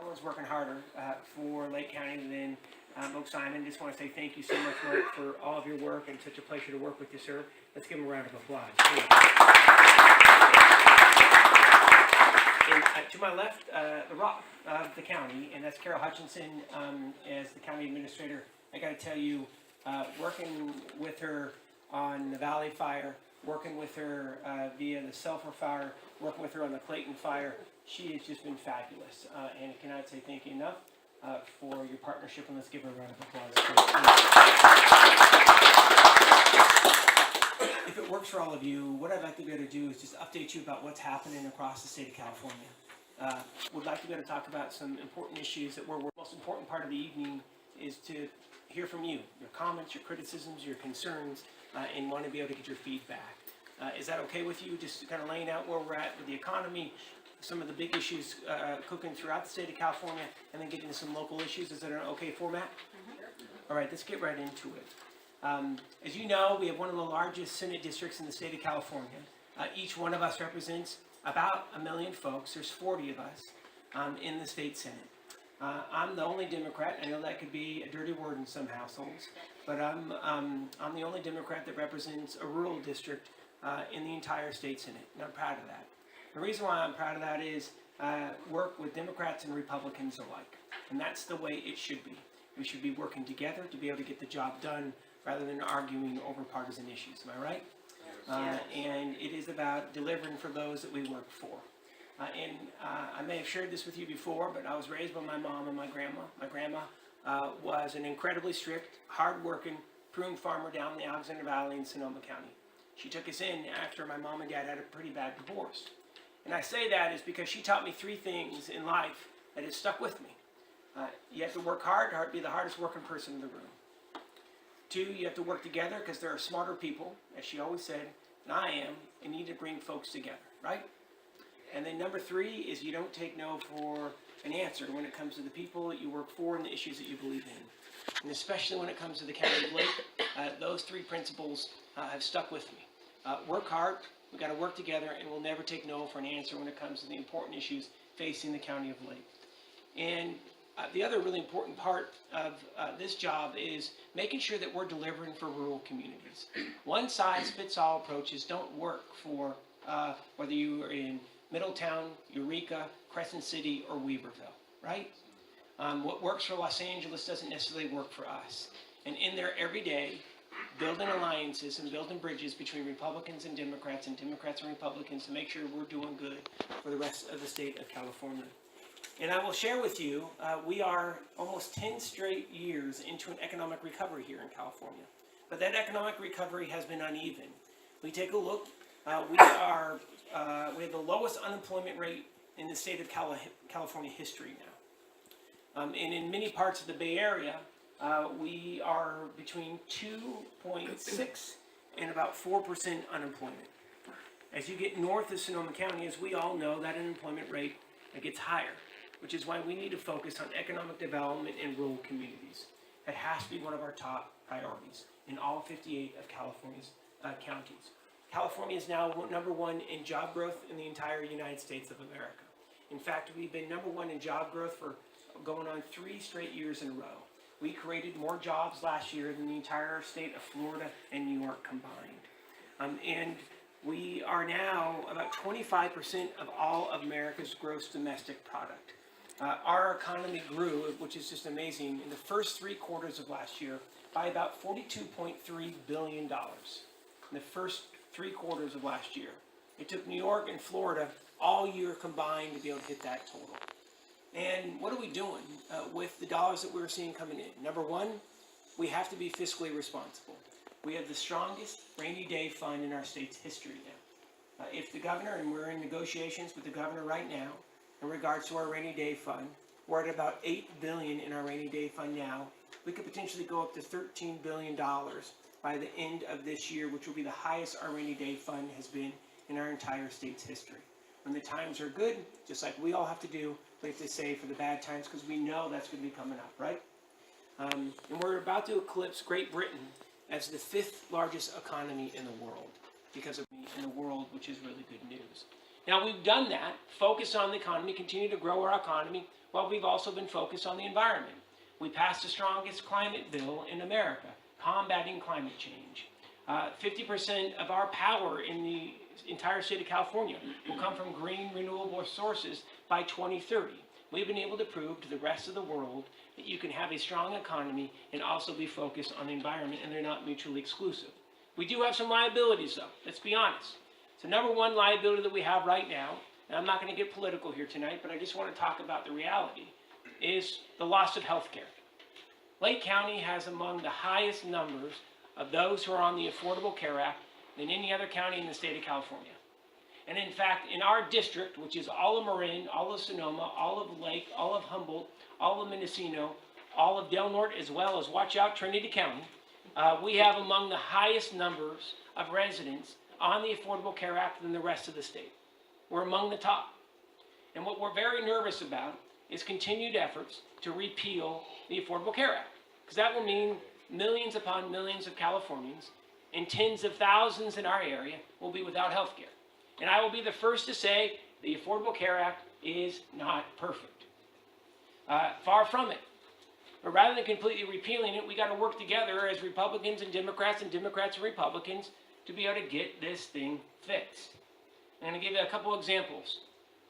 one's working harder for Lake County than Oak Simon. Just want to say thank you so much for all of your work, and such a pleasure to work with you, sir. Let's give him a round of applause. And, to my left, the rock of the county, and that's Carol Hutchinson as the county administrator. I got to tell you, working with her on the Valley Fire, working with her via the Sulphur Fire, working with her on the Clayton Fire, she has just been fabulous. And I cannot say thank you enough for your partnership, and let's give her a round of applause. If it works for all of you, what I'd like to be able to do is just update you about what's happening across the state of California. Would like to be able to talk about some important issues that we're working. The most important part of the evening is to hear from you, your comments, your criticisms, your concerns, and want to be able to get your feedback. Is that okay with you? Just kind of laying out where we're at with the economy, some of the big issues cooking throughout the state of California, and then get into some local issues. Is that an okay format? Mm-hmm. All right, let's get right into it. As you know, we have one of the largest Senate districts in the state of California. Each one of us represents about 1 million folks. There's 40 of us in the state Senate. I'm the only Democrat. I know that could be a dirty word in some households, but I'm the only Democrat that represents a rural district in the entire state Senate, and I'm proud of that. The reason why I'm proud of that is work with Democrats and Republicans alike, and that's the way it should be. We should be working together to be able to get the job done rather than arguing over partisan issues. Am I right? And it is about delivering for those that we work for. I may have shared this with you before, but I was raised by my mom and my grandma. My grandma was an incredibly strict, hard-working prune farmer down in the Alexander Valley in Sonoma County. She took us in after my mom and dad had a pretty bad divorce. And I say that is because she taught me 3 things in life that has stuck with me. You have to work hard to be the hardest working person in the room. 2, you have to work together because there are smarter people, as she always said, than I am, and you need to bring folks together, right? And then number 3 is you don't take no for an answer when it comes to the people that you work for and the issues that you believe in. And especially when it comes to the County of Lake, those 3 principles have stuck with me. Work hard, we've got to work together, and we'll never take no for an answer when it comes to the important issues facing the County of Lake. And the other really important part of this job is making sure that we're delivering for rural communities. One-size-fits-all approaches don't work for whether you are in Middletown, Eureka, Crescent City, or Weaverville, right? What works for Los Angeles doesn't necessarily work for us. And in there every day, building alliances and building bridges between Republicans and Democrats and Republicans to make sure we're doing good for the rest of the state of California. And I will share with you, we are almost 10 straight years into an economic recovery here in California. But that economic recovery has been uneven. We take a look, we have the lowest unemployment rate in the state of California history now. And in many parts of the Bay Area, we are between 2.6 and about 4% unemployment. As you get north of Sonoma County, as we all know, that unemployment rate gets higher, which is why we need to focus on economic development in rural communities. That has to be one of our top priorities in all 58 of California's counties. California is now number 1 in job growth in the entire United States of America. In fact, we've been number 1 in job growth for going on 3 straight years in a row. We created more jobs last year than the entire state of Florida and New York combined. And we are now about 25% of all of America's gross domestic product. Our economy grew, which is just amazing, in the first 3 quarters of last year by about $42.3 billion. In the first 3 quarters of last year. It took New York and Florida all year combined to be able to hit that total. And what are we doing with the dollars that we're seeing coming in? Number 1, we have to be fiscally responsible. We have the strongest rainy day fund in our state's history now. If the governor, and we're in negotiations with the governor right now, in regards to our rainy day fund, we're at about $8 billion in our rainy day fund now. We could potentially go up to $13 billion by the end of this year, which will be the highest our rainy day fund has been in our entire state's history. When the times are good, just like we all have to do, we have to save for the bad times because we know that's going to be coming up, right? And we're about to eclipse Great Britain as the 5th largest economy in the world, because of in the world, which is really good news. Now, we've done that, focused on the economy, continue to grow our economy, while we've also been focused on the environment. We passed the strongest climate bill in America, combating climate change. 50% of our power in the entire state of California will come from green, renewable sources by 2030. We've been able to prove to the rest of the world that you can have a strong economy and also be focused on the environment, and they're not mutually exclusive. We do have some liabilities, though. Let's be honest. So number one liability that we have right now, and I'm not going to get political here tonight, but I just want to talk about the reality, is the loss of health care. Lake County has among the highest numbers of those who are on the Affordable Care Act than any other county in the state of California. And in fact, in our district, which is all of Marin, all of Sonoma, all of Lake, all of Humboldt, all of Mendocino, all of Del Norte, as well as, watch out, Trinity County, we have among the highest numbers of residents on the Affordable Care Act than the rest of the state. We're among the top. And what we're very nervous about is continued efforts to repeal the Affordable Care Act, because that will mean millions upon millions of Californians and tens of thousands in our area will be without health care. And I will be the first to say the Affordable Care Act is not perfect. Far from it. But rather than completely repealing it, we got to work together as Republicans and Democrats and Republicans to be able to get this thing fixed. I'm going to give you a couple examples.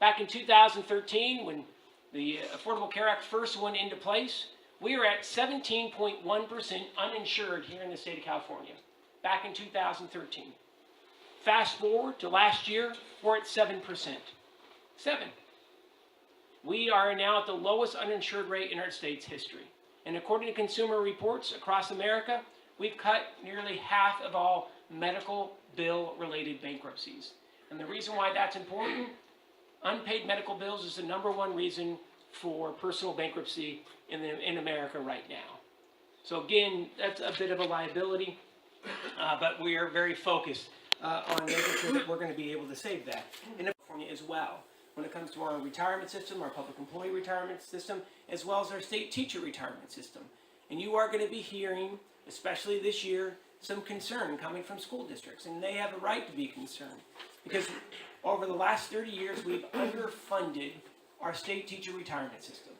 Back in 2013, when the Affordable Care Act first went into place, we were at 17.1% uninsured here in the state of California, back in 2013. Fast forward to last year, we're at 7%. 7. We are now at the lowest uninsured rate in our state's history. And according to Consumer Reports across America, we've cut nearly half of all medical bill-related bankruptcies. And the reason why that's important, unpaid medical bills is the #1 reason for personal bankruptcy in America right now. So again, that's a bit of a liability, but we are very focused on making sure that we're going to be able to save that. In California as well, when it comes to our retirement system, our public employee retirement system, as well as our state teacher retirement system. And you are going to be hearing, especially this year, some concern coming from school districts, and they have a right to be concerned, because over the last 30 years, we've underfunded our state teacher retirement system.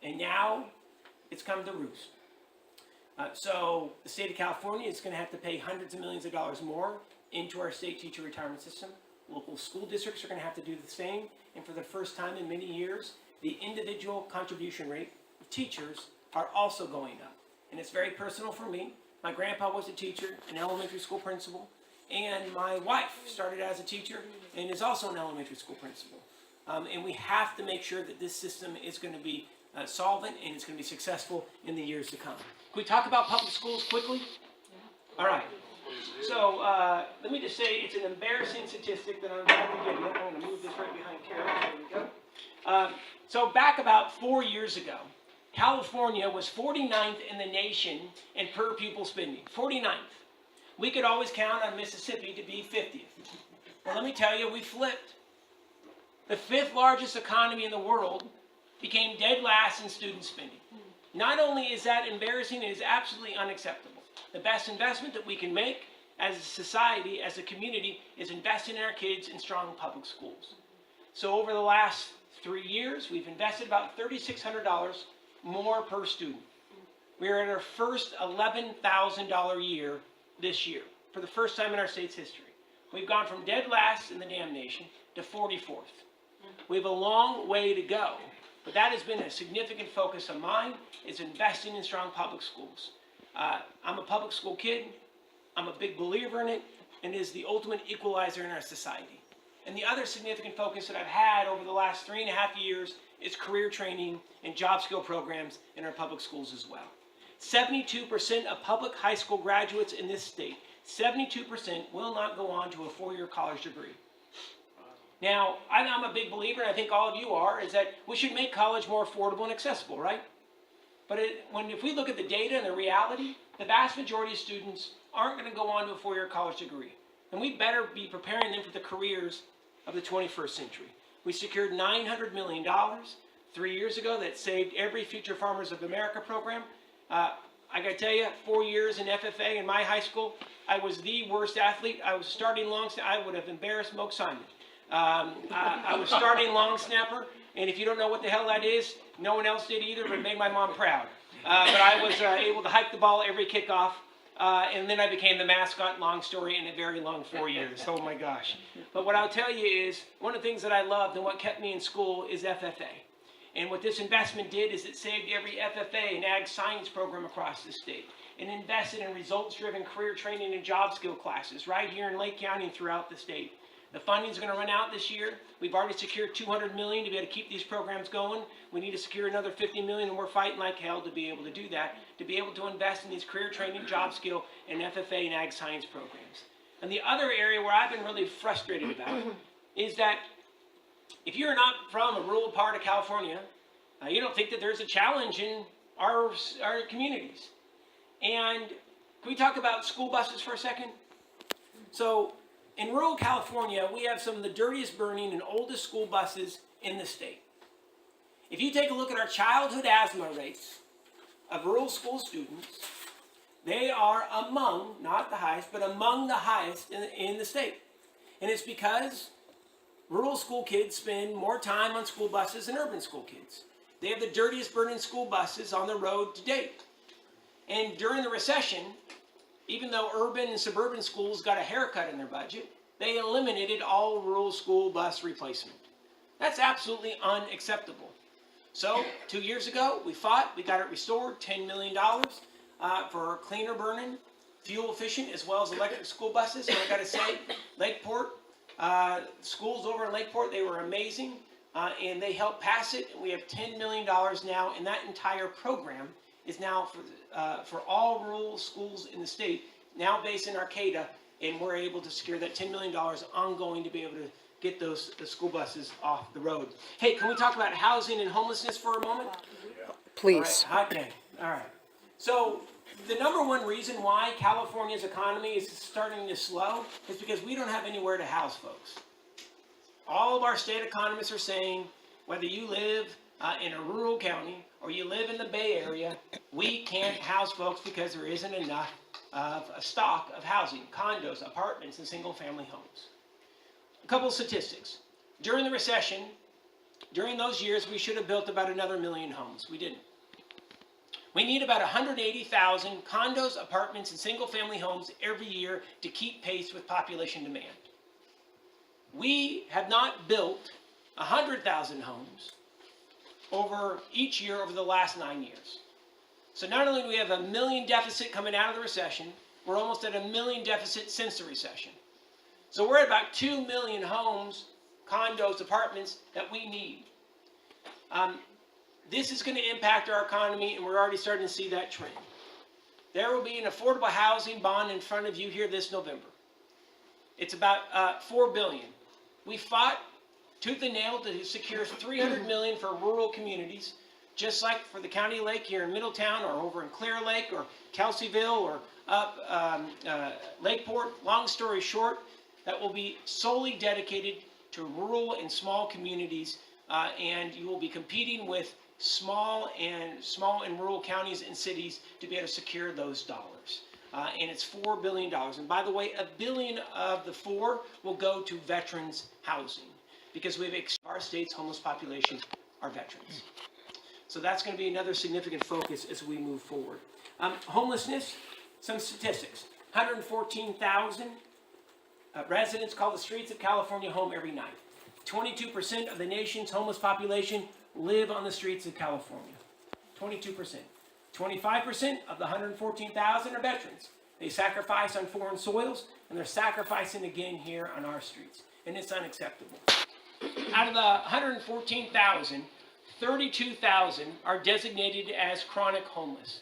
And now it's come to roost. So the state of California is going to have to pay hundreds of millions of dollars more into our state teacher retirement system. Local school districts are going to have to do the same. And for the first time in many years, the individual contribution rate of teachers are also going up. And it's very personal for me. My grandpa was a teacher, an elementary school principal, and my wife started as a teacher and is also an elementary school principal. And we have to make sure that this system is going to be solvent and it's going to be successful in the years to come. Can we talk about public schools quickly? All right. So let me just say it's an embarrassing statistic that I'm about to give you. I'm going to move this right behind Carol. There we go. So back about 4 years ago, California was 49th in the nation in per pupil spending. 49th. We could always count on Mississippi to be 50th. Well, let me tell you, we flipped. The 5th largest economy in the world became dead last in student spending. Not only is that embarrassing, it is absolutely unacceptable. The best investment that we can make as a society, as a community, is investing in our kids in strong public schools. So over the last 3 years, we've invested about $3,600 more per student. We're at our first $11,000 year this year, for the first time in our state's history. We've gone from dead last in the damn nation to 44th. We have a long way to go, but that has been a significant focus of mine, is investing in strong public schools. I'm a public school kid. I'm a big believer in it, and it is the ultimate equalizer in our society. And the other significant focus that I've had over the last 3.5 years is career training and job skill programs in our public schools as well. 72% of public high school graduates in this state, 72% will not go on to a 4-year college degree. Now, I'm a big believer, and I think all of you are, is that we should make college more affordable and accessible, right? But if we look at the data and the reality, the vast majority of students aren't going to go on to a 4-year college degree. And we better be preparing them for the careers of the 21st century. We secured $900 million 3 years ago that saved every Future Farmers of America program. I got to tell you, 4 years in FFA in my high school, I was the worst athlete. I was starting long, I would have embarrassed Moke Simon. I was starting long snapper, and if you don't know what the hell that is, no one else did either, but it made my mom proud. But I was able to hike the ball every kickoff, and then I became the mascot. Long story in a very long 4 years. Oh my gosh. But what I'll tell you is, one of the things that I loved and what kept me in school is FFA. And what this investment did is it saved every FFA and ag science program across the state, and invested in results-driven career training and job skill classes right here in Lake County and throughout the state. The funding is going to run out this year. We've already secured $200 million to be able to keep these programs going. We need to secure another $50 million, and we're fighting like hell to be able to do that, to be able to invest in these career training, job skill, and FFA and ag science programs. And the other area where I've been really frustrated about is that if you're not from a rural part of California, you don't think that there's a challenge in our communities. And can we talk about school buses for a second? So in rural California, we have some of the dirtiest burning and oldest school buses in the state. If you take a look at our childhood asthma rates of rural school students, they are among, not the highest, but among the highest in the state. And it's because rural school kids spend more time on school buses than urban school kids. They have the dirtiest burning school buses on the road to date. And during the recession, even though urban and suburban schools got a haircut in their budget, they eliminated all rural school bus replacement. That's absolutely unacceptable. So 2 years ago, we fought, we got it restored, $10 million for cleaner burning, fuel efficient, as well as electric school buses. And I gotta say, Lakeport, schools over in Lakeport, they were amazing, and they helped pass it. And we have $10 million now, and that entire program is now for all rural schools in the state, now based in Arcata, and we're able to secure that $10 million ongoing to be able to get the school buses off the road. Hey, can we talk about housing and homelessness for a moment? Please. All right, okay, all right. So the number one reason why California's economy is starting to slow is because we don't have anywhere to house folks. All of our state economists are saying, whether you live in a rural county or you live in the Bay Area, we can't house folks because there isn't enough of a stock of housing, condos, apartments, and single-family homes. A couple of statistics. During the recession, during those years, we should have built about another 1 million homes. We didn't. We need about 180,000 condos, apartments, and single-family homes every year to keep pace with population demand. We have not built 100,000 homes over each year over the last 9 years. So not only do we have a 1 million deficit coming out of the recession, we're almost at a 1 million deficit since the recession. So we're at about 2 million homes, condos, apartments that we need. This is going to impact our economy, and we're already starting to see that trend. There will be an affordable housing bond in front of you here this November. It's about $4 billion. We fought tooth and nail to secure $300 million for rural communities, just like for the County Lake here in Middletown, or over in Clear Lake, or Kelseyville, or up Lakeport. Long story short, that will be solely dedicated to rural and small communities, and you will be competing with small and rural counties and cities to be able to secure those dollars. And it's $4 billion. And by the way, $1 billion of the 4 will go to veterans housing, because our state's homeless population are veterans. So that's going to be another significant focus as we move forward. Homelessness, some statistics. 114,000 residents call the streets of California home every night. 22% of the nation's homeless population live on the streets of California. 22%. 25% of the 114,000 are veterans. They sacrifice on foreign soils, and they're sacrificing again here on our streets. And it's unacceptable. Out of the 114,000, 32,000 are designated as chronic homeless,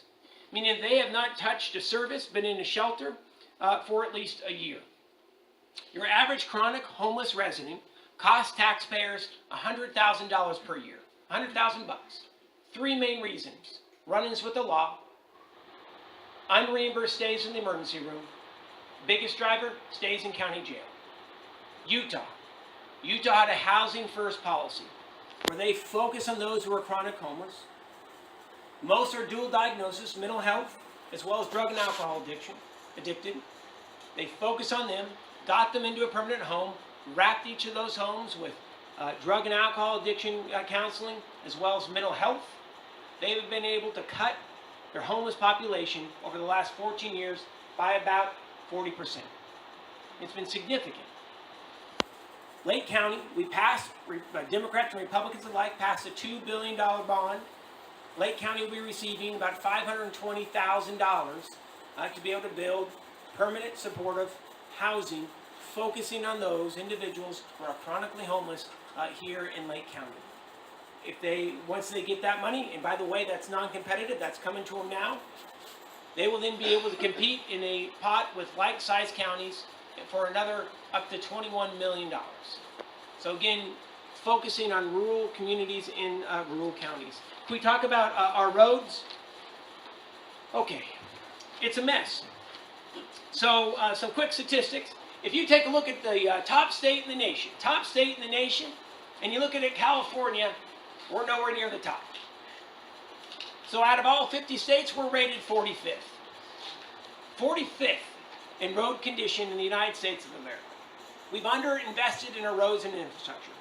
meaning they have not touched a service, been in a shelter for at least a year. Your average chronic homeless resident costs taxpayers $100,000 per year, $100,000 bucks. 3 main reasons: run-ins with the law, unreimbursed stays in the emergency room, biggest driver, stays in county jail. Utah had a housing first policy where they focus on those who are chronic homeless. Most are dual diagnosis, mental health, as well as drug and alcohol addicted. They focus on them, got them into a permanent home, wrapped each of those homes with drug and alcohol addiction counseling, as well as mental health. They have been able to cut their homeless population over the last 14 years by about 40%. It's been significant. Lake County, we passed, Democrats and Republicans alike, passed a $2 billion bond. Lake County will be receiving about $520,000 to be able to build permanent supportive housing, focusing on those individuals who are chronically homeless here in Lake County. Once they get that money, and by the way, that's non-competitive, that's coming to them now, they will then be able to compete in a pot with like-sized counties for another up to $21 million. So again, focusing on rural communities in rural counties. Can we talk about our roads? Okay, it's a mess. So some quick statistics. If you take a look at the top state in the nation, and you look at it, California, we're nowhere near the top. So out of all 50 states, we're rated 45th. 45th in road condition in the United States of America. We've underinvested in our roads and infrastructure.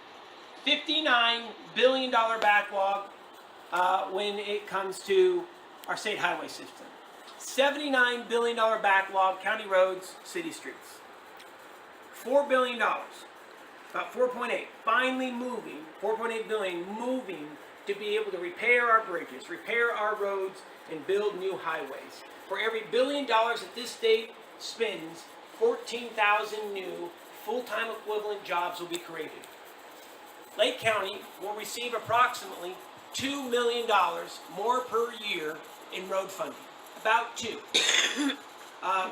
$59 billion backlog when it comes to our state highway system. $79 billion backlog, county roads, city streets. $4 billion, about 4.8, finally moving, 4.8 billion moving to be able to repair our bridges, repair our roads, and build new highways. For every $1 billion that this state spends, 14,000 new full-time equivalent jobs will be created. Lake County will receive approximately $2 million more per year in road funding. About 2.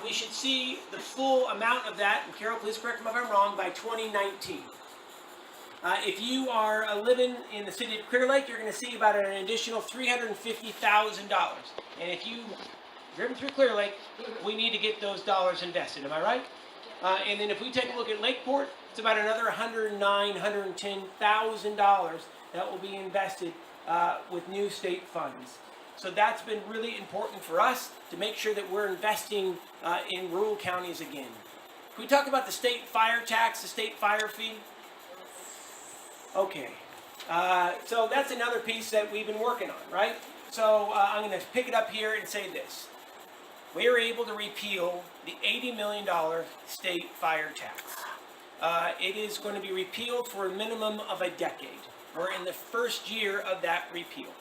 We should see the full amount of that, and Carol, please correct me if I'm wrong, by 2019. If you are living in the city of Clear Lake, you're going to see about an additional $350,000. And if you've driven through Clear Lake, we need to get those dollars invested. Am I right? And then if we take a look at Lakeport, it's about another $109,000, $110,000 that will be invested with new state funds. So that's been really important for us to make sure that we're investing in rural counties again. Can we talk about the state fire tax, the state fire fee? Okay, so that's another piece that we've been working on, right? So I'm going to pick it up here and say this. We are able to repeal the $80 million state fire tax. It is going to be repealed for a minimum of a decade. We're in the first year of that repeal.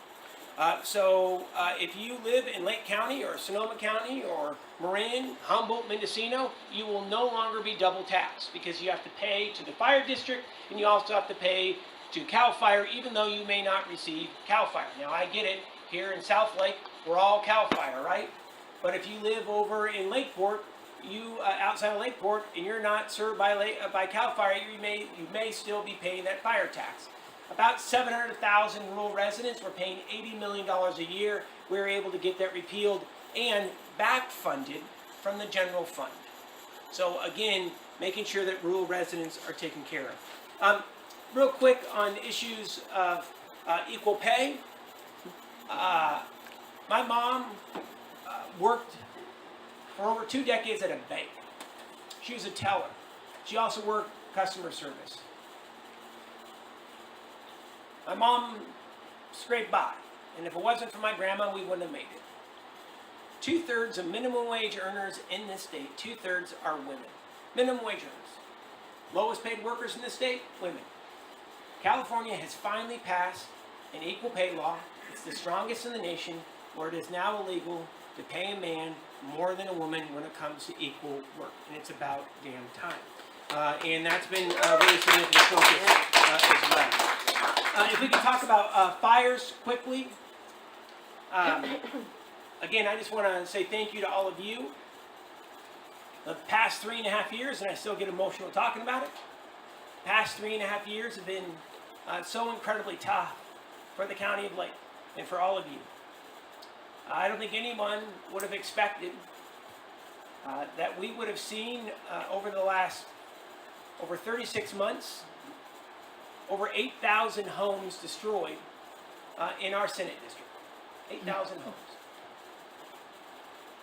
So if you live in Lake County or Sonoma County or Marin, Humboldt, Mendocino, you will no longer be double taxed because you have to pay to the fire district and you also have to pay to CAL FIRE even though you may not receive CAL FIRE. Now I get it, here in South Lake, we're all CAL FIRE, right? But if you live over in Lakeport, you outside of Lakeport, and you're not served by CAL FIRE, you may still be paying that fire tax. About 700,000 rural residents were paying $80 million a year. We were able to get that repealed and back funded from the general fund. So again, making sure that rural residents are taken care of. Real quick on issues of equal pay. My mom worked for over 2 decades at a bank. She was a teller. She also worked customer service. My mom scraped by, and if it wasn't for my grandma, we wouldn't have made it. 2/3 of minimum wage earners in this state, 2/3 are women. Minimum wage earners. Lowest paid workers in this state, women. California has finally passed an equal pay law. It's the strongest in the nation, where it is now illegal to pay a man more than a woman when it comes to equal work, and it's about damn time. And that's been a really significant focus as well. If we can talk about fires quickly. Again, I just want to say thank you to all of you. The past 3.5 years, and I still get emotional talking about it, past 3.5 years have been so incredibly tough for the County of Lake and for all of you. I don't think anyone would have expected that we would have seen over the last over 36 months, over 8,000 homes destroyed in our Senate district. 8,000 homes.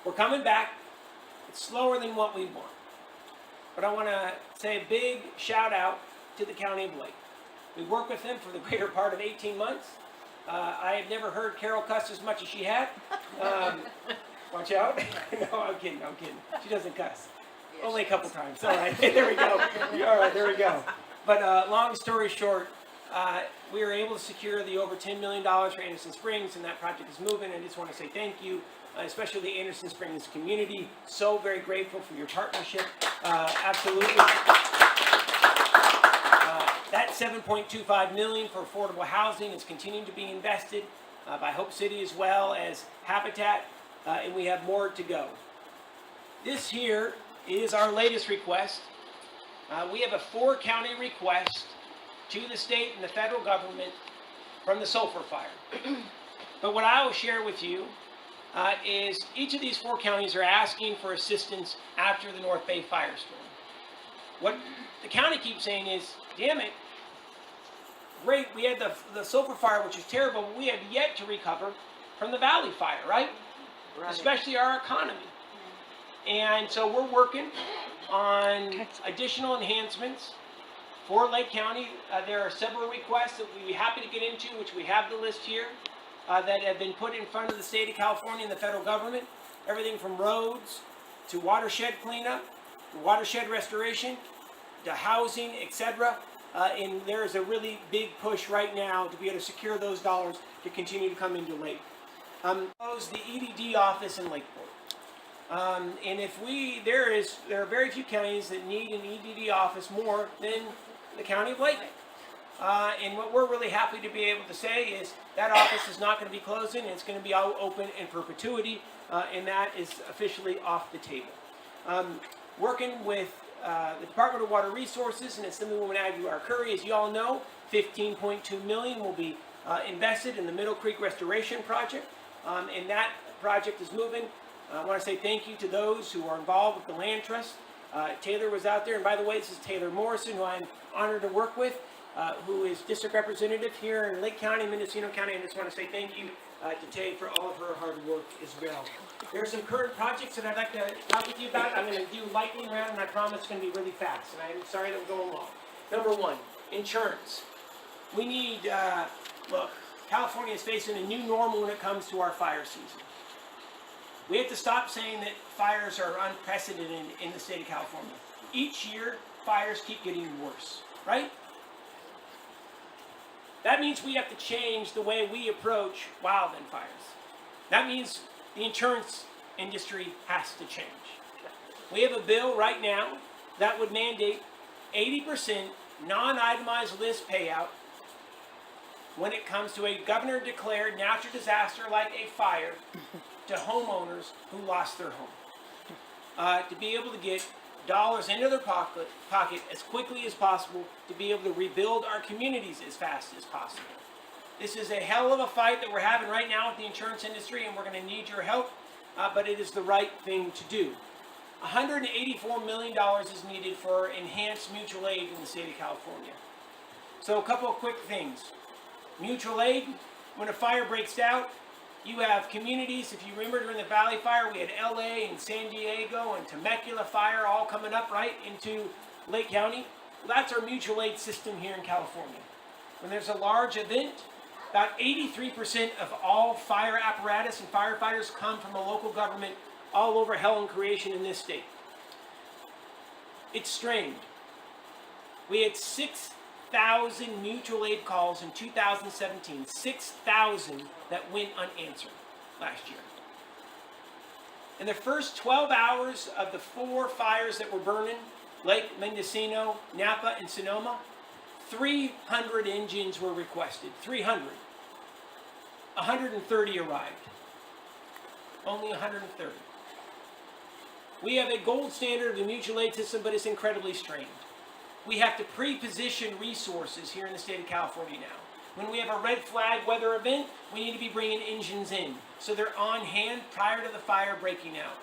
We're coming back. It's slower than what we want. but I want to say a big shout out to the County of Lake. We worked with them for the greater part of 18 months. I have never heard Carol cuss as much as she had. Watch out. No, I'm kidding. She doesn't cuss. Only a couple times. All right, there we go. All right, there we go. But long story short, we were able to secure the over $10 million for Anderson Springs, and that project is moving. I just want to say thank you, especially the Anderson Springs community. So very grateful for your partnership. Absolutely. That $7.25 million for affordable housing is continuing to be invested by Hope City as well as Habitat, and we have more to go. This here is our latest request. We have a 4-county request to the state and the federal government from the sulfur fire. But what I will share with you is each of these 4 counties are asking for assistance after the North Bay firestorm. What the county keeps saying is, damn it, great, we had the sulfur fire, which is terrible, but we have yet to recover from the Valley fire, right? Especially our economy. And so we're working on additional enhancements for Lake County. There are several requests that we'd be happy to get into, which we have the list here, that have been put in front of the state of California and the federal government. Everything from roads to watershed cleanup, to watershed restoration, to housing, etc. And there is a really big push right now to be able to secure those dollars to continue to come into Lake. Close the EDD office in Lakeport. And if there are very few counties that need an EDD office more than the County of Lake. And what we're really happy to be able to say is that office is not going to be closing. It's going to be all open in perpetuity, and that is officially off the table. Working with the Department of Water Resources and Assemblywoman Aguilar Curry, as you all know, $15.2 million will be invested in the Middle Creek Restoration Project, and that project is moving. I want to say thank you to those who are involved with the Land Trust. Taylor was out there, and by the way, this is Taylor Morrison, who I'm honored to work with, who is district representative here in Lake County, Mendocino County, and I just want to say thank you to Tay for all of her hard work as well. There are some current projects that I'd like to talk with you about. I'm going to do lightning round, and I promise it's going to be really fast, and I'm sorry that I'm going long. Number 1, insurance. We need, look, California is facing a new normal when it comes to our fire season. We have to stop saying that fires are unprecedented in the state of California. Each year, fires keep getting worse, right? That means we have to change the way we approach wildland fires. That means the insurance industry has to change. We have a bill right now that would mandate 80% non-itemized list payout when it comes to a governor-declared natural disaster like a fire to homeowners who lost their home. To be able to get dollars into their pocket as quickly as possible to be able to rebuild our communities as fast as possible. This is a hell of a fight that we're having right now with the insurance industry, and we're going to need your help, but it is the right thing to do. $184 million is needed for enhanced mutual aid in the state of California. So a couple of quick things. Mutual aid, when a fire breaks out, you have communities. If you remember during the Valley Fire, we had LA and San Diego and Temecula Fire all coming up right into Lake County. Well, that's our mutual aid system here in California. When there's a large event, about 83% of all fire apparatus and firefighters come from a local government all over hell and creation in this state. It's strained. We had 6,000 mutual aid calls in 2017, 6,000 that went unanswered last year. In the first 12 hours of the 4 fires that were burning, Lake, Mendocino, Napa, and Sonoma, 300 engines were requested. 300. 130 arrived. Only 130. We have a gold standard of the mutual aid system, but it's incredibly strained. We have to pre-position resources here in the state of California now. When we have a red flag weather event, we need to be bringing engines in so they're on hand prior to the fire breaking out.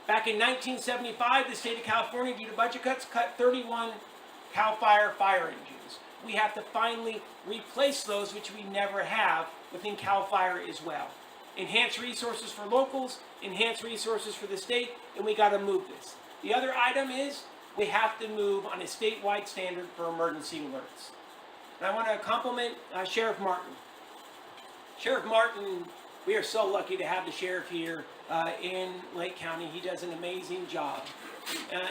Back in 1975, the state of California, due to budget cuts, cut 31 CAL FIRE fire engines. We have to finally replace those, which we never have within CAL FIRE as well. Enhance resources for locals, enhance resources for the state, and we got to move this. The other item is we have to move on a statewide standard for emergency alerts. And I want to compliment Sheriff Martin. Sheriff Martin, we are so lucky to have the sheriff here in Lake County. He does an amazing job.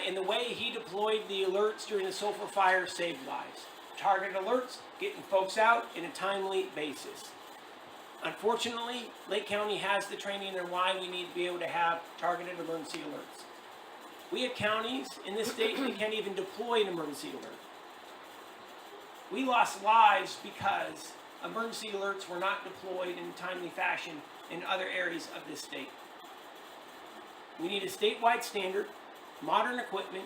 And the way he deployed the alerts during the sulfur fire saved lives. Targeted alerts, getting folks out in a timely basis. Unfortunately, Lake County has the training and why we need to be able to have targeted emergency alerts. We have counties in this state that can't even deploy an emergency alert. We lost lives because emergency alerts were not deployed in a timely fashion in other areas of this state. We need a statewide standard, modern equipment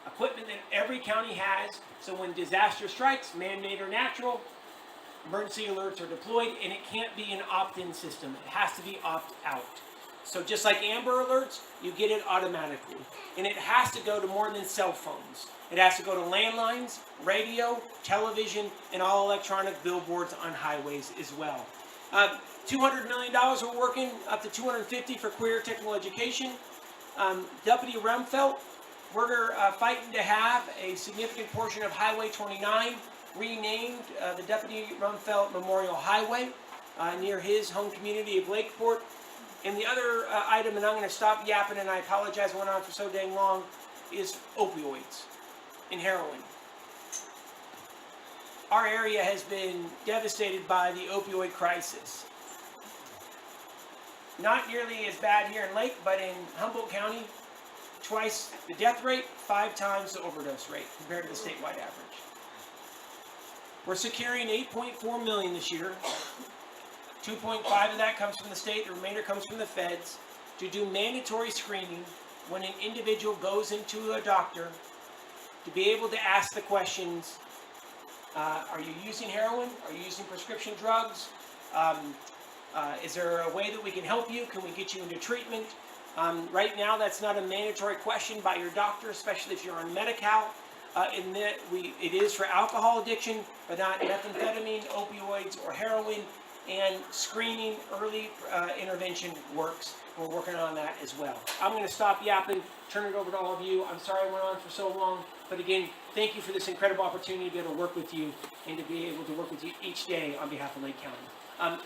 that every county has, so when disaster strikes, man-made or natural, emergency alerts are deployed, and it can't be an opt-in system. It has to be opt-out. So just like Amber Alerts, you get it automatically. And it has to go to more than cell phones. It has to go to landlines, radio, television, and all electronic billboards on highways as well. $200 million we're working, up to $250 for career technical education. Deputy Rumfelt, we're fighting to have a significant portion of Highway 29 renamed the Deputy Rumfelt Memorial Highway near his home community of Lakeport. And the other item, and I'm going to stop yapping, and I apologize I went on for so dang long, is opioids and heroin. Our area has been devastated by the opioid crisis. Not nearly as bad here in Lake, but in Humboldt County, twice the death rate, 5 times the overdose rate compared to the statewide average. We're securing $8.4 million this year. 2.5 of that comes from the state, the remainder comes from the feds, to do mandatory screening when an individual goes into a doctor to be able to ask the questions, are you using heroin? Are you using prescription drugs? Is there a way that we can help you? Can we get you into treatment? Right now, that's not a mandatory question by your doctor, especially if you're on Medi-Cal. It is for alcohol addiction, but not methamphetamine, opioids, or heroin. And screening, early intervention works. We're working on that as well. I'm going to stop yapping, turn it over to all of you. I'm sorry I went on for so long, but again, thank you for this incredible opportunity to be able to work with you and to be able to work with you each day on behalf of Lake County.